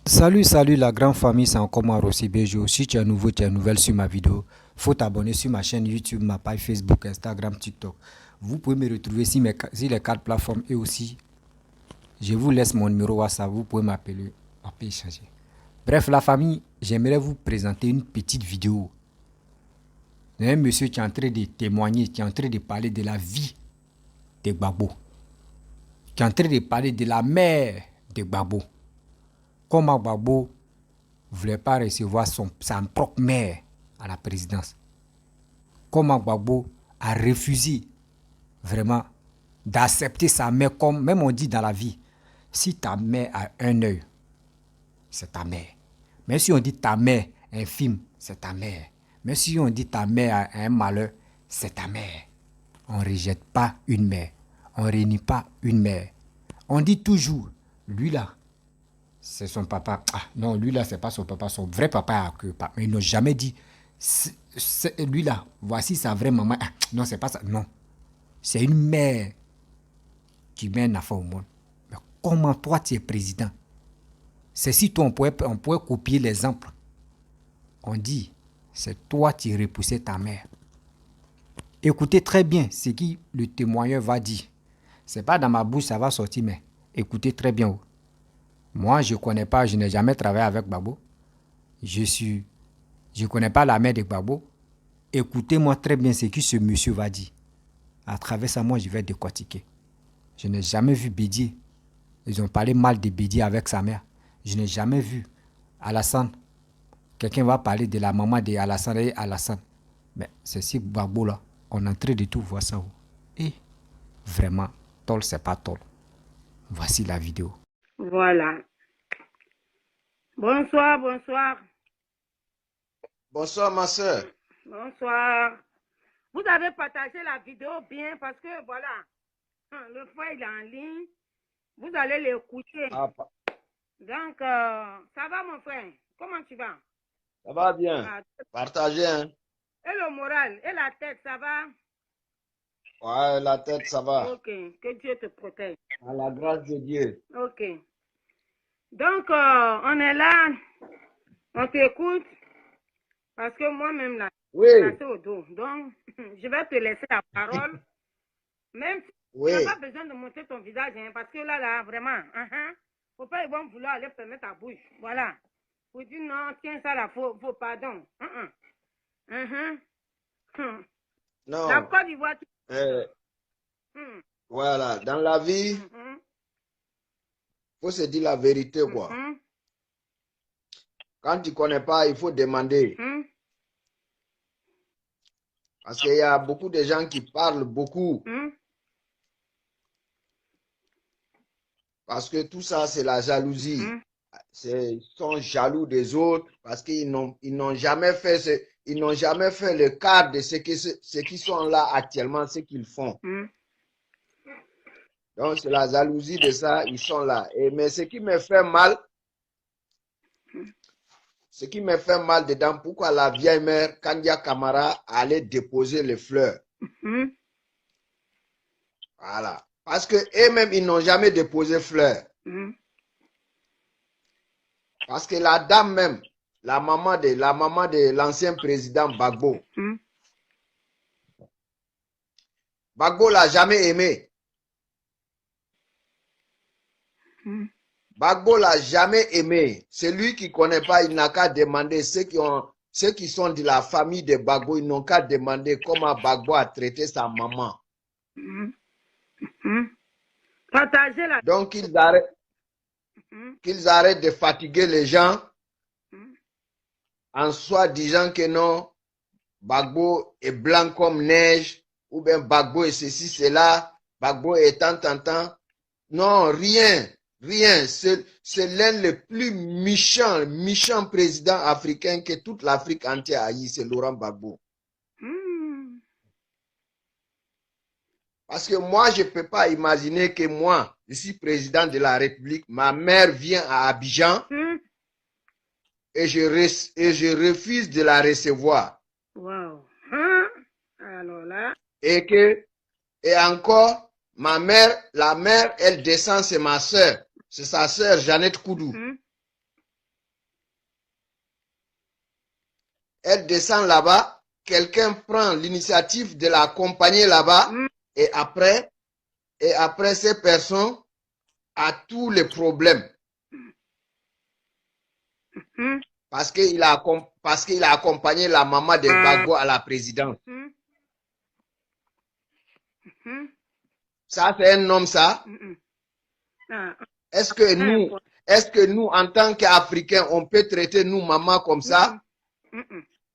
Salut la grande famille, c'est encore moi Rossi Bejo. Si tu es nouveau, tu es nouvelle sur ma vidéo, faut t'abonner sur ma chaîne YouTube, ma page Facebook, Instagram, TikTok. Vous pouvez me retrouver sur les quatre plateformes et aussi, je vous laisse mon numéro WhatsApp, vous pouvez m'appeler, on peut échanger. Bref, la famille, j'aimerais vous présenter une petite vidéo. Il y a un monsieur qui est en train de témoigner, qui est en train de parler de la vie de Gbagbo, qui est en train de parler de la mère de Gbagbo. Comment Gbagbo ne voulait pas recevoir sa propre mère à la présidence. Comment Gbagbo a refusé vraiment d'accepter sa mère comme, même on dit dans la vie, si ta mère a un œil, c'est ta mère. Même si on dit ta mère infime, c'est ta mère. Même si on dit ta mère a un malheur, c'est ta mère. On ne rejette pas une mère. On ne réunit pas une mère. On dit toujours, lui là, c'est son papa. Ah non, lui là, c'est pas son papa. Son vrai papa a que papa. Mais ils n'ont jamais dit, lui là, voici sa vraie maman. Ah, non, c'est pas ça. Non. C'est une mère qui met un enfant au monde. Mais comment toi, tu es président? C'est si toi, on pourrait copier l'exemple. On dit, c'est toi qui repoussais ta mère. Écoutez très bien ce que le témoigneur va dire. C'est pas dans ma bouche, ça va sortir, mais écoutez très bien. Moi, je ne connais pas, je n'ai jamais travaillé avec Gbagbo. Je ne connais pas la mère de Gbagbo. Écoutez-moi très bien ce que ce monsieur va dire. À travers ça, moi, je vais décortiquer. Je n'ai jamais vu Bédier. Ils ont parlé mal de Bédier avec sa mère. Je n'ai jamais vu Alassane. Quelqu'un va parler de la maman de Alassane et Alassane. Mais c'est si Gbagbo là, on est en train de tout voir ça. Et vraiment, tol, c'est pas tol. Voici la vidéo. Voilà. Bonsoir, bonsoir. Bonsoir, ma soeur. Bonsoir. Vous avez partagé la vidéo bien parce que, voilà, le frère il est en ligne. Vous allez l'écouter. Ah, Donc, ça va, mon frère? Comment tu vas? ça va bien. Ah, Partagez, hein. et le moral? Et la tête, ça va? Ouais, la tête, ça va. Ok. Que Dieu te protège. À la grâce de Dieu. Ok. Donc, on est là. On t'écoute. Parce que moi-même, là, je Oui, suis placée au dos. Donc, je vais te laisser la parole. Même si tu n'as oui. pas besoin de montrer ton visage, hein, parce que là, vraiment, faut pas ils vont vouloir aller fermer ta bouche. Voilà. Faut dire non, tiens ça là, faut pardon. La Non, Côte d'Ivoire, hum, voilà. Dans la vie, hum, faut se dire la vérité, quoi. hum, Quand tu connais pas, il faut demander. hum, Parce qu'il y a beaucoup de gens qui parlent beaucoup. hum. Parce que tout ça, c'est la jalousie. Ils sont jaloux des autres parce qu'ils n'ont jamais fait ils n'ont jamais fait le cadre de ce qui sont là actuellement, ce qu'ils font. Donc, c'est la jalousie de ça, ils sont là. Mais ce qui me fait mal, dedans, pourquoi la vieille mère, Kandia Kamara, allait déposer les fleurs? Voilà. Parce que eux-mêmes, ils n'ont jamais déposé fleurs. Parce que la dame même, la maman de l'ancien président Gbagbo, Gbagbo l'a jamais aimé. Gbagbo l'a jamais aimé. Celui qui ne connaît pas, il n'a qu'à demander. Ceux qui sont de la famille de Gbagbo, ils n'ont qu'à demander comment Gbagbo a traité sa maman. Partagez la. Donc, qu'ils arrêtent de fatiguer les gens en soi disant que non, Gbagbo est blanc comme neige, ou bien Gbagbo est ceci, cela, Gbagbo est tant. Non, rien. C'est l'un des plus méchants présidents africains que toute l'Afrique entière a eu, c'est Laurent Gbagbo. Parce que moi, je ne peux pas imaginer que moi, je suis président de la République, ma mère vient à Abidjan et je refuse de la recevoir. Wow. Alors là. Et encore, la mère, elle descend, c'est ma soeur. C'est sa soeur, Jeannette Koudou. elle descend là-bas, quelqu'un prend l'initiative de l'accompagner là-bas, et après, ces personnes a tous les problèmes. Parce qu'il a accompagné la maman de Gbagbo à la présidence. Ça, c'est un homme, ça. Est-ce que nous, en tant qu'Africains, on peut traiter nous, maman, comme ça?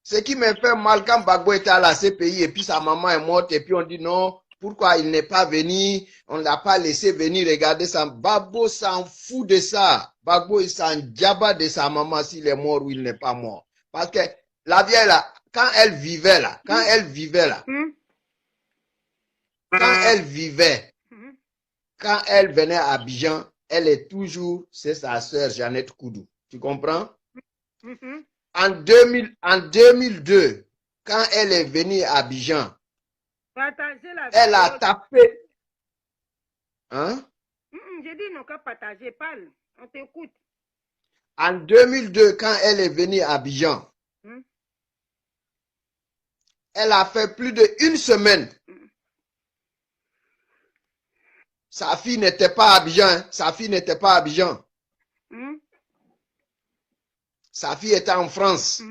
Ce qui me fait mal quand Gbagbo était à la CPI et puis sa maman est morte et puis on dit non, pourquoi il n'est pas venu? On ne l'a pas laissé venir regarder ça. Gbagbo s'en fout de ça. Gbagbo, il s'en diaba de sa maman s'il est mort ou il n'est pas mort. Parce que la vieille là, quand elle vivait là, quand elle venait à Abidjan, elle est toujours, c'est sa sœur Jeannette Koudou. Tu comprends? En 2002, quand elle est venue à Abidjan, elle a tapé. Hein? J'ai dit non, qu'à partager, parle. On t'écoute. En 2002, quand elle est venue à Abidjan, elle a fait plus d'1 semaine. Sa fille n'était pas à Abidjan. Hein? Sa fille n'était pas à Abidjan. Sa fille était en France.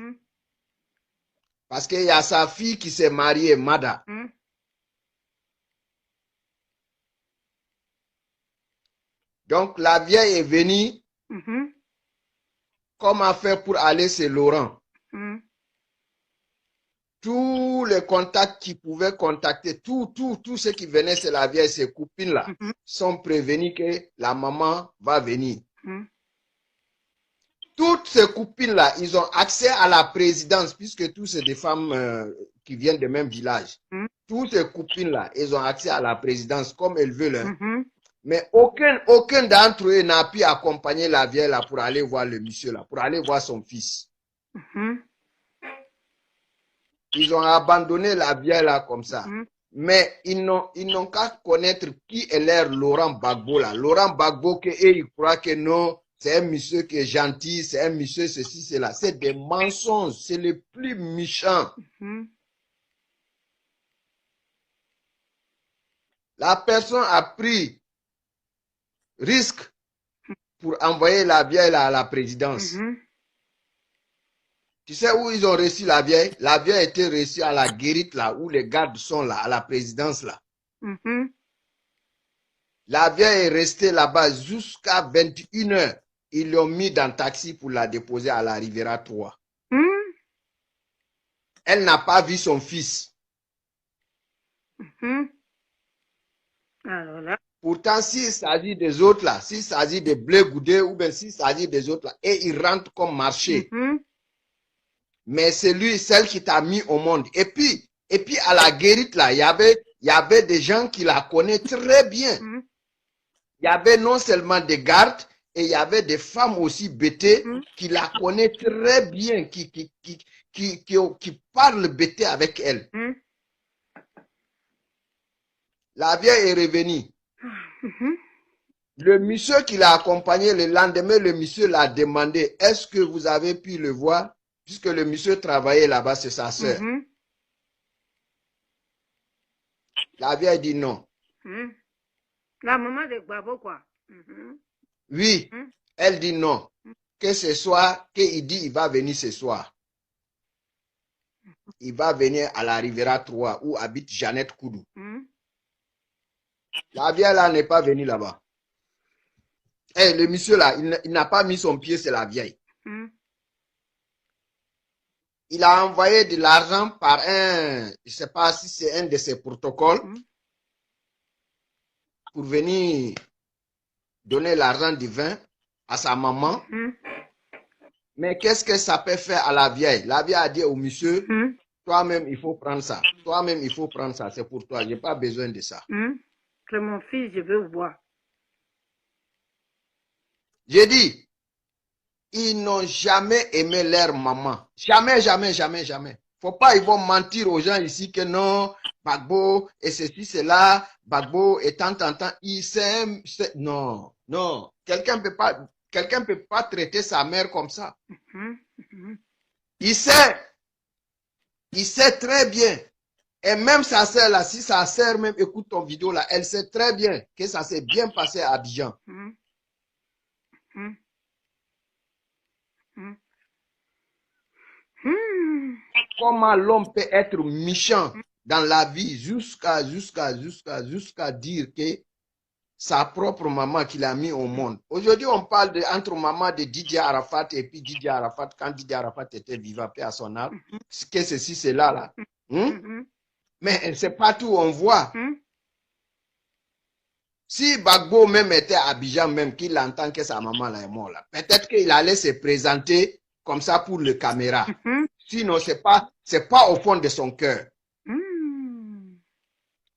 Parce qu'il y a sa fille qui s'est mariée, Mada. Donc, la vieille est venue. Comment faire pour aller chez Laurent? Tous les contacts qui pouvaient contacter, tous ceux qui venaient chez la vieille, ces copines-là, sont prévenus que la maman va venir. Toutes ces copines-là, ils ont accès à la présidence, puisque tous c'est des femmes qui viennent du même village. Toutes ces copines-là, ils ont accès à la présidence comme elles veulent. Hein. Mais aucun d'entre eux n'a pu accompagner la vieille là pour aller voir le monsieur là, pour aller voir son fils. Ils ont abandonné la vieille là comme ça. Mais ils n'ont qu'à connaître qui est leur Laurent Gbagbo là. Laurent Gbagbo, ils croient que non, c'est un monsieur qui est gentil, c'est un monsieur ceci, cela. C'est des mensonges, c'est le plus méchant. La personne a pris risque pour envoyer la vieille là à la présidence. Tu sais où ils ont reçu la vieille? La vieille était reçue à la guérite là, où les gardes sont là, à la présidence là. La vieille est restée là-bas jusqu'à 21 h. Ils l'ont mis dans le taxi pour la déposer à la Riviera 3. Elle n'a pas vu son fils. Alors là. Pourtant, s'il s'agit des autres là, s'il s'agit de Blé Goudé ou bien s'il s'agit des autres là, et ils rentrent comme marché. Mais c'est lui, celle qui t'a mis au monde. Et puis à la guérite là, il y avait des gens qui la connaissent très bien. Il y avait non seulement des gardes, et il y avait des femmes aussi bêtées qui la connaissent très bien, qui parlent bêté avec elle. La vieille est revenue. Le monsieur qui l'a accompagné le lendemain, le monsieur l'a demandé, est-ce que vous avez pu le voir? Puisque le monsieur travaillait là-bas, c'est sa sœur. La vieille dit non. La maman de Gbagbo, quoi. Oui, elle dit non. Que ce soir, qu'il dit il va venir ce soir. Il va venir à la Riviera 3 où habite Jeannette Koudou. La vieille là n'est pas venue là-bas. Eh, le monsieur là, il n'a pas mis son pied sur la vieille. Il a envoyé de l'argent par un, je ne sais pas si c'est un de ses protocoles, pour venir donner l'argent du vin à sa maman. Mais qu'est-ce que ça peut faire à la vieille? La vieille a dit au monsieur, toi-même, il faut prendre ça. Toi-même, il faut prendre ça. C'est pour toi. Je n'ai pas besoin de ça. C'est mon fils, je veux voir. J'ai dit, ils n'ont jamais aimé leur maman. Jamais, jamais, jamais, jamais. Faut pas, ils vont mentir aux gens ici que non, Gbagbo et ceci, cela, Gbagbo et tant. Ils s'aiment. Non, non. Quelqu'un peut pas traiter sa mère comme ça. Il sait Il sait très bien. Et même sa sœur là, si sa sœur même écoute ton vidéo là, elle sait très bien que ça s'est bien passé à Abidjan. Hum, hum, hum, hum, Comment l'homme peut être méchant dans la vie jusqu'à dire que sa propre maman qu'il a mis au monde. Aujourd'hui, on parle entre maman de Didier Arafat et puis Didier Arafat, quand Didier Arafat était vivant, paix à son âme, que ceci, c'est là. hum, Mais c'est pas tout, on voit. hum. Si Bagbo même était à Abidjan, même qu'il entend que sa maman là est morte, là, peut-être qu'il allait se présenter comme ça pour le caméra. Sinon, c'est pas au fond de son cœur.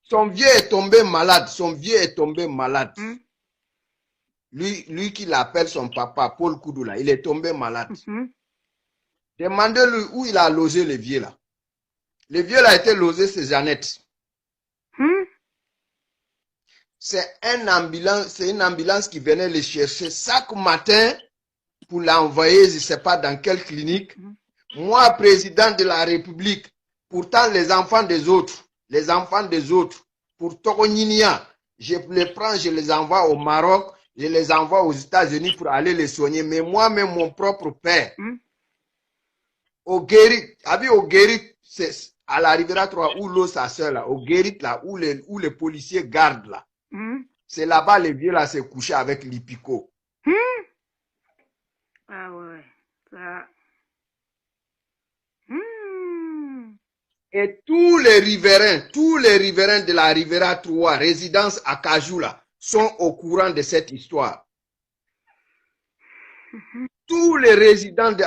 Son vieux est tombé malade. Lui qui l'appelle son papa, Paul Koudoula, il est tombé malade. Demandez-lui où il a logé le vieux là. Le vieux là a été logé, c'est Jeannette. C'est une ambulance qui venait le chercher chaque matin pour l'envoyer, je ne sais pas dans quelle clinique. Moi, président de la République, pourtant les enfants des autres, pour Togoninia, je les prends, je les envoie au Maroc, je les envoie aux États-Unis pour aller les soigner. Mais moi-même, mon propre père, au Guérit, c'est à la Riviera 3, où l'eau sa soeur là, au Guérit là, où les policiers gardent là. C'est là-bas, les vieux là, s'est couché avec l'Ipico. Ah ouais, ça. Et tous les riverains de la Riviera 3, résidence à Kajoula, sont au courant de cette histoire. Tous les résidents de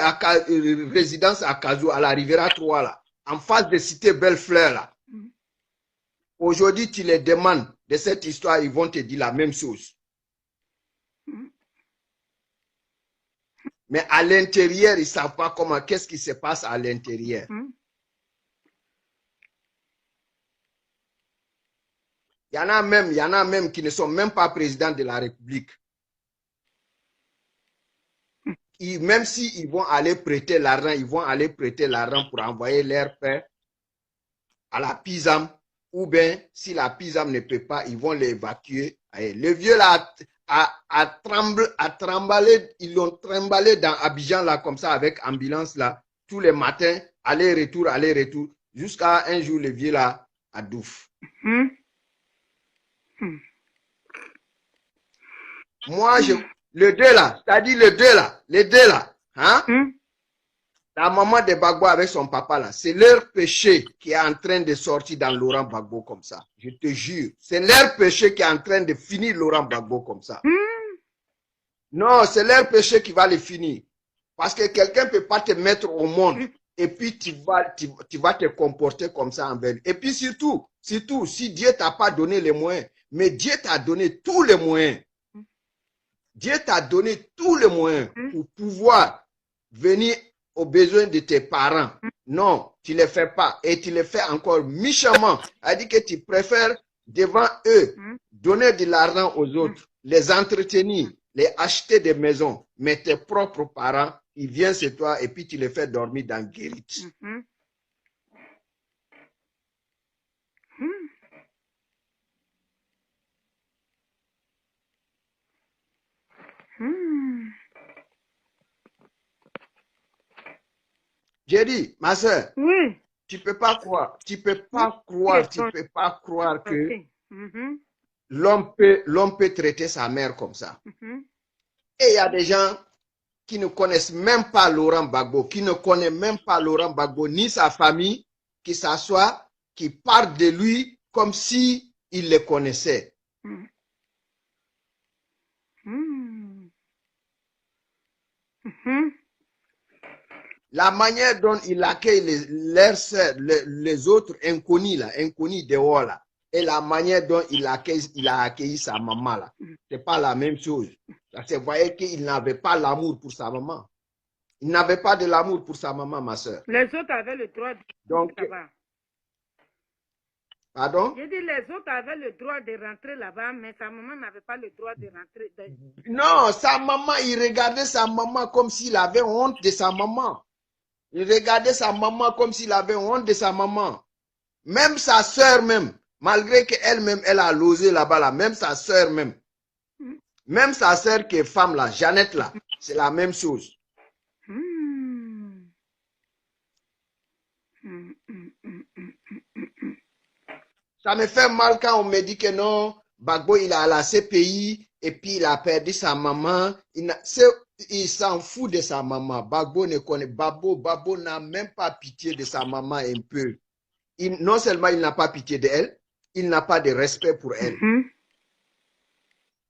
résidence à Kajoula, à la Riviera 3, là, en face de Cité Belle-Fleur, là, aujourd'hui, tu les demandes de cette histoire, ils vont te dire la même chose. Mais à l'intérieur, ils ne savent pas comment, qu'est-ce qui se passe à l'intérieur. Il y en a même qui ne sont même pas présidents de la République. Même s'ils vont aller prêter l'argent, pour envoyer leur père à la PISAM, ou bien si la PISAM ne peut pas, ils vont l'évacuer. Le vieux là ils l'ont tremballé dans Abidjan là, comme ça, avec ambulance là, tous les matins, aller-retour, jusqu'à un jour, le vieux là, à Douf. Moi, les deux là, hein? La maman de Bagbo avec son papa là, c'est leur péché qui est en train de sortir dans Laurent Gbagbo comme ça. Je te jure, c'est leur péché qui est en train de finir Laurent Gbagbo comme ça. Non, c'est leur péché qui va le finir. Parce que quelqu'un ne peut pas te mettre au monde et puis tu vas te comporter comme ça envers lui. Et puis surtout, si Dieu t'a pas donné les moyens, mais Dieu t'a donné tous les moyens. Dieu t'a donné tous les moyens pour pouvoir venir aux besoins de tes parents. Non, tu ne les fais pas. Et tu les fais encore méchamment. C'est-à-dire que tu préfères devant eux donner de l'argent aux autres, les entretenir, les acheter des maisons. Mais tes propres parents, ils viennent chez toi et puis tu les fais dormir dans Guérit. J'ai dit, ma soeur, tu peux pas croire que l'homme peut traiter sa mère comme ça. Et il y a des gens qui ne connaissent même pas Laurent Gbagbo, ni sa famille, qui s'assoient, qui parlent de lui comme si il le connaissait. La manière dont il accueille les autres inconnus dehors là, et la manière dont il a accueilli sa maman là, c'est pas la même chose. Ça se voyait qu'il n'avait pas l'amour pour sa maman. Il n'avait pas de l'amour pour sa maman, ma soeur. Les autres avaient le droit de rentrer là-bas. Pardon? J'ai dit les autres avaient le droit de rentrer là-bas, mais sa maman n'avait pas le droit de rentrer. Non, sa maman, il regardait sa maman comme s'il avait honte de sa maman. Il regardait sa maman comme s'il avait honte de sa maman. Même sa sœur même, malgré qu'elle-même, elle a logé là-bas, là, même sa sœur même. Même sa sœur qui est femme là, Jeannette là, c'est la même chose. Ça me fait mal quand on me dit que non, Bagbo il a la CPI et puis il a perdu sa maman. Il s'en fout de sa maman. Bagbo ne connaît Babo n'a même pas pitié de sa maman un peu. Non seulement il n'a pas pitié d'elle, il n'a pas de respect pour elle.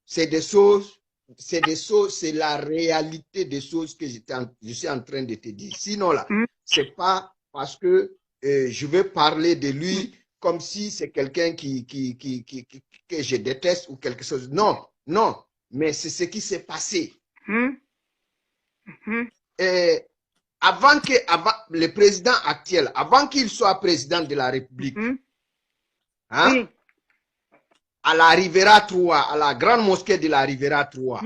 C'est des choses, c'est la réalité des choses que je suis en train de te dire. Sinon là, c'est pas parce que je veux parler de lui comme si c'est quelqu'un que je déteste ou quelque chose. Non, non, mais c'est ce qui s'est passé. Et avant le président actuel, avant qu'il soit président de la République, hein, à la Rivera 3, à la grande mosquée de la Rivera 3,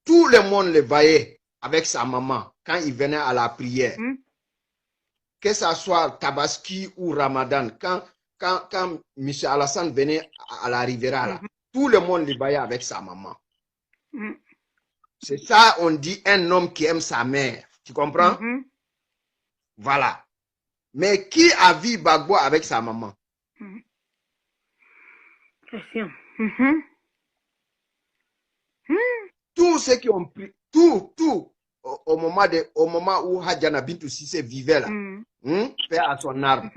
tout le monde le voyait avec sa maman quand il venait à la prière. Que ce soit Tabaski ou Ramadan, quand M. Alassane venait à la Rivera, là, tout le monde le voyait avec sa maman. C'est ça, on dit un homme qui aime sa mère. Tu comprends? Voilà. Mais qui a vu Bagbo avec sa maman? Tous ceux qui ont pris, au moment où Hadjana Bintou Sissé vivait là, fait à son arme.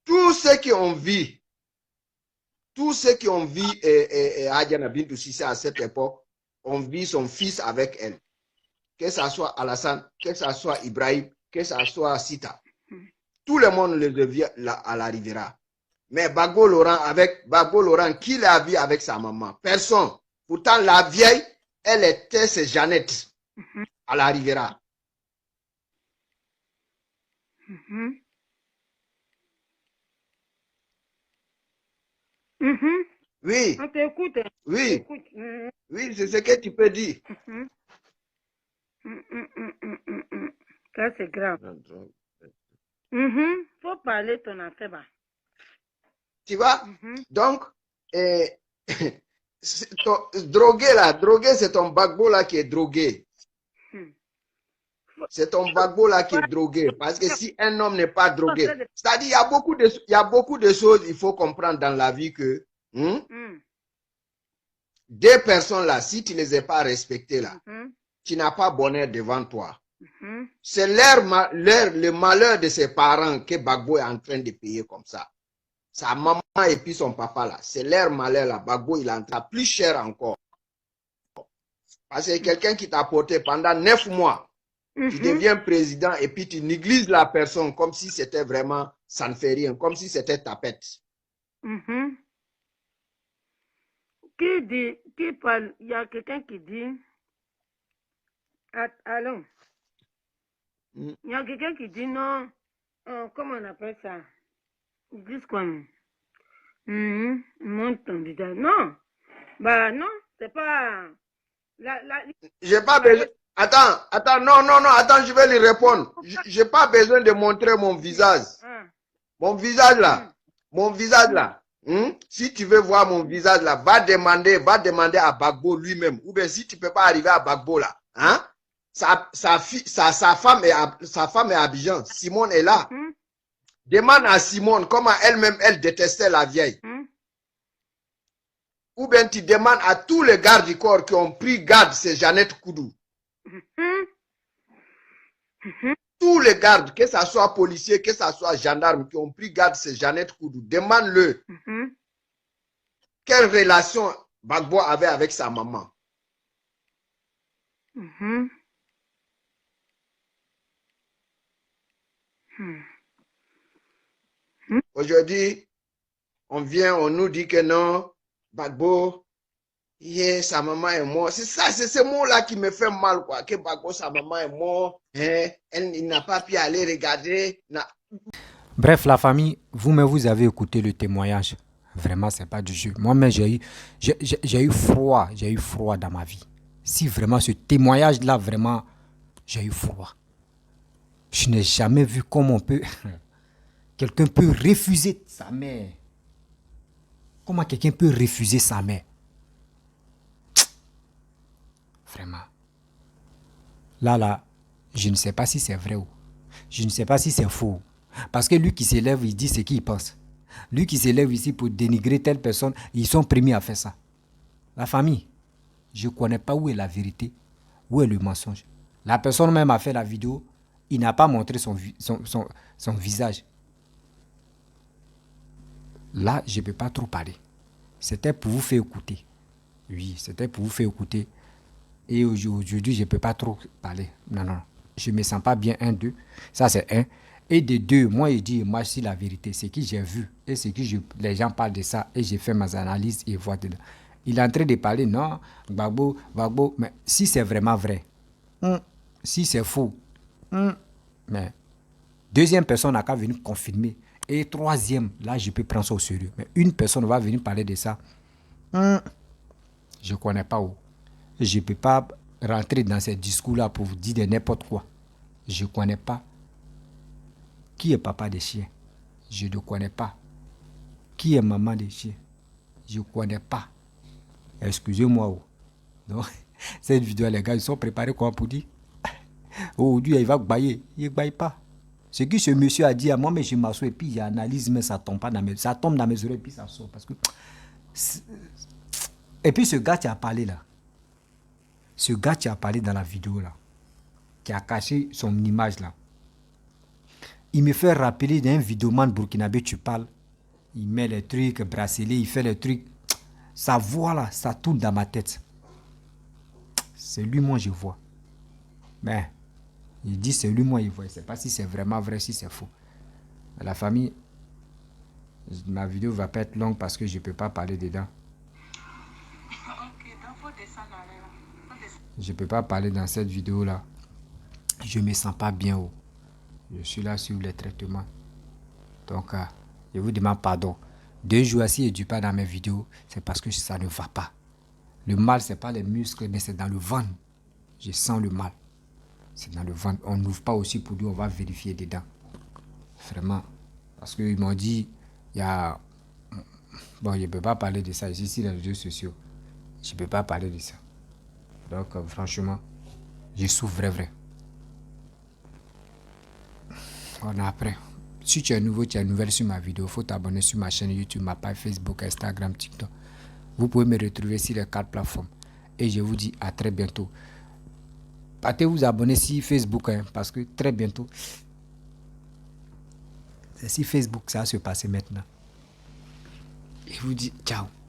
Tous ceux qui ont vu Hadjana Bintou Sissé à cette époque, ont vu son fils avec elle. Que ce soit Alassane, que ce soit Ibrahim, que ce soit Sita. Tout le monde le devient à la Rivera. Mais Bagbo Laurent, qui l'a vu avec sa maman? Personne. Pourtant, la vieille, elle était c'est Jeannette à la Rivera. Oui. On t'écoute. Oui. Oui, c'est ce que tu peux dire. Ça, c'est grave. Faut parler ton affaire. Bah. Tu vois? Donc, drogué là, c'est ton Bagbo là qui est drogué. C'est ton Bagbo là qui est drogué. Parce que si un homme n'est pas drogué, c'est-à-dire il y a beaucoup de choses, il faut comprendre dans la vie que deux personnes là, si tu ne les as pas respectées là, tu n'as pas bonheur devant toi. C'est le malheur de ses parents que Bagbo est en train de payer comme ça. Sa maman et puis son papa là, c'est leur malheur là. Bagbo il en a plus cher encore. Parce que quelqu'un qui t'a porté pendant 9 mois, tu deviens président et puis tu négliges la personne comme si c'était vraiment, ça ne fait rien, comme si c'était ta pète. Qui parle? Il y a quelqu'un qui dit, allons. Il y a quelqu'un qui dit non, comment on appelle ça? Ils disent quoi? Monte ton visage. Non. Bah non, c'est pas... J'ai pas besoin... Attends, non, attends, je vais lui répondre. J'ai pas besoin de montrer mon visage. Mon visage là. Si tu veux voir mon visage là, va demander à Bagbo lui-même. Ou bien si tu peux pas arriver à Bagbo là, hein? Sa femme est à Abidjan. Simone est là. Demande à Simone comment elle-même, elle détestait la vieille. Ou bien tu demandes à tous les gardes du corps qui ont pris garde, c'est Jeannette Koudou. Tous les gardes, que ce soit policiers, que ce soit gendarmes, qui ont pris garde, c'est Jeannette Koudou. Demande-le. Quelle relation Bagbo avait avec sa maman. Aujourd'hui, on nous dit que non, Bagbo, sa maman est morte. C'est ça, c'est ce mot-là qui me fait mal, quoi. Que Bagbo, sa maman est morte, il n'a pas pu aller regarder. Bref, la famille, vous avez écouté le témoignage. Vraiment, c'est pas du jeu. Moi-même, j'ai eu froid dans ma vie. Si vraiment ce témoignage-là, vraiment, j'ai eu froid. Je n'ai jamais vu comment quelqu'un peut refuser sa mère. Comment quelqu'un peut refuser sa mère? Vraiment. Là, je ne sais pas si c'est vrai ou je ne sais pas si c'est faux. Parce que lui qui s'élève, il dit ce qu'il pense. Lui qui s'élève ici pour dénigrer telle personne, ils sont premiers à faire ça. La famille, je ne connais pas où est la vérité, où est le mensonge. La personne même a fait la vidéo, il n'a pas montré son visage. Là, je ne peux pas trop parler. C'était pour vous faire écouter. Oui, c'était pour vous faire écouter. Et aujourd'hui, je ne peux pas trop parler. Non. Je ne me sens pas bien, deux. Ça, c'est un. Et de deux, moi, je dis, moi, c'est la vérité. C'est que j'ai vu. Et c'est que les gens parlent de ça. Et j'ai fait mes analyses et voient dedans. Il est en train de parler, non, Gbagbo. Mais si c'est vraiment vrai, si c'est faux, mais deuxième personne n'a qu'à venir confirmer. Et troisième, là, je peux prendre ça au sérieux. Mais une personne va venir parler de ça. Je ne connais pas où. Je ne peux pas rentrer dans ces discours-là pour vous dire de n'importe quoi. Je ne connais pas. Qui est papa des chiens? Je ne connais pas. Qui est maman des chiens? Je ne connais pas. Excusez-moi. Donc, cette vidéo, les gars, ils sont préparés quoi pour dire? Aujourd'hui, il va bailler. Il ne baille pas. Ce que ce monsieur a dit à moi, mais je m'assois et puis j'analyse, mais ça tombe pas dans mes, ça tombe dans mes oreilles et puis ça sort. Parce que... Et puis ce gars qui a parlé là, ce gars qui a parlé dans la vidéo là, qui a caché son image là, il me fait rappeler d'un vidéoman burkinabé, tu parles, il met les trucs, bracelets, il fait les trucs, sa voix là, ça tourne dans ma tête. C'est lui, moi, je vois. Mais, il dit c'est lui, moi, je vois. Je ne sais pas si c'est vraiment vrai, si c'est faux. La famille, ma vidéo va pas être longue parce que je ne peux pas parler dedans. Je ne peux pas parler dans cette vidéo là. Je ne me sens pas bien. Je suis là sur les traitements. Donc, je vous demande pardon. 2 jours si je ne dis pas dans mes vidéos, c'est parce que ça ne va pas. Le mal, ce n'est pas les muscles, mais c'est dans le ventre. Je sens le mal. C'est dans le ventre. On n'ouvre pas aussi pour dire on va vérifier dedans. Vraiment. Parce qu'ils m'ont dit, il y a... Bon, je ne peux pas parler de ça ici sur les réseaux sociaux. Je ne peux pas parler de ça. Donc, franchement, je souffre vrai. On est après. Si tu es nouveau, tu es nouvelle sur ma vidéo, il faut t'abonner sur ma chaîne YouTube, ma page Facebook, Instagram, TikTok. Vous pouvez me retrouver sur les 4 plateformes. Et je vous dis à très bientôt. Partez vous abonner sur Facebook, parce que très bientôt, c'est sur Facebook que ça va se passer maintenant. Et je vous dis ciao.